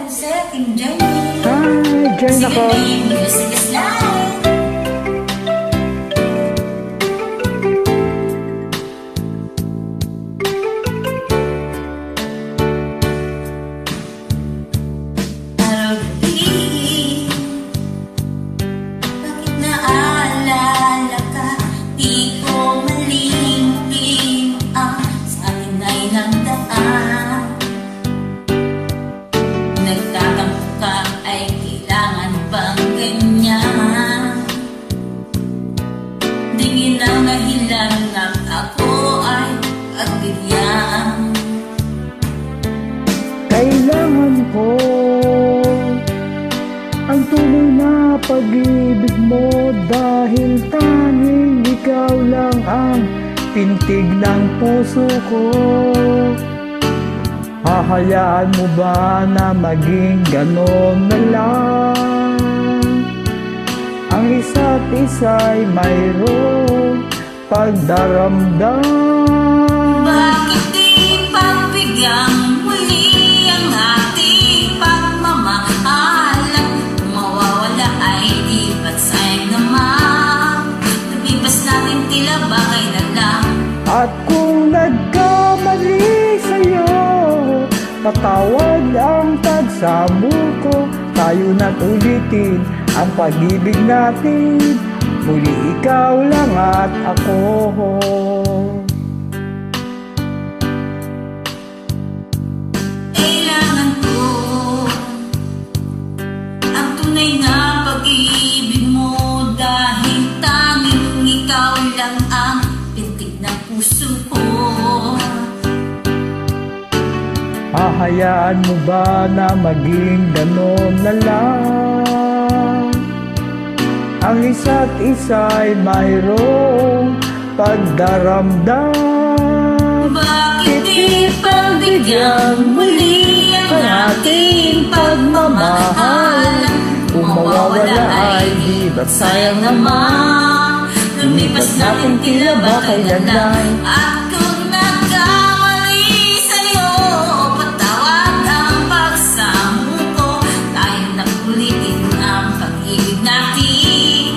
sa aking journey. Hi, join Sige ako. na yung music lang. Araw-gabi, bakit naalala ka? Di ko malimlim ang sa akin ay nagdaan. Nagtatampo ka, ay kailangan bang ganyan? Tingin ang dahilan ng ako ay pagbigyan. Kailangan ko ang tunay na pag-ibig mo, dahil tanging ikaw lang ang pintig ng puso ko. Hahayaan mo ba na maging ganon na lang? Ang isa't isa'y mayroong pagdaramdam. Bakit di pagbigyan muli ang ating pagmamahalan? Kung mawawala ay di ba't sayang naman? Nabipas natin tila ba kailan lang? At kung nagkamali sa'yo, patawad ang pagsamo ko. Tayo na't ulitin ang pag-ibig natin, muli ikaw lang at ako. Kailangan ko ang tunay na pag-ibig mo, dahil tanging ikaw lang ang pintig ng puso ko. Hahayaan mo ba na maging ganon na lang? Ang isa't isa'y mayroong pagdaramdam. Bakit di pagbigyan muli ang ating pagmamahalan? Kung mawawala ay di ba't sayang naman? Lumipas natin tila ba kailan lang? At kung nagkamali sa'yo, patawad ang pagsamo ko. Tayo na ulitin ang pag-ibig natin,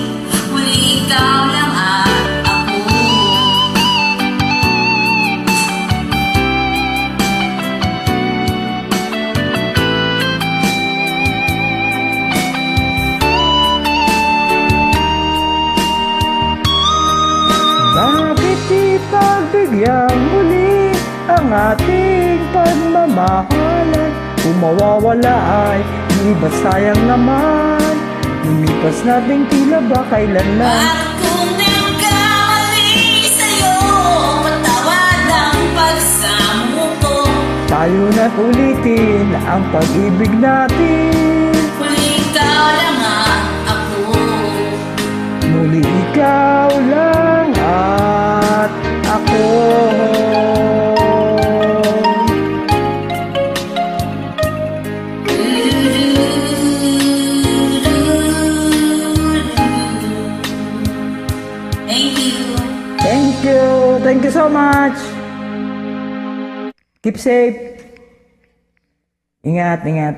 muli ikaw lang at ako. Bakit di pagbigyan muli ang ating pagmamahalan? Kung mawawala ay di ba sayang naman? Lumipas natin tila ba kailan lang? At kung nagkamali sa'yo, patawad ang pagsamo ko. Tayo na't ulitin ang pag-ibig natin, Muli ikaw lang at ako. muli ikaw lang at ako. Thank you. Thank you. Thank you so much. Keep safe. Ingat, ingat.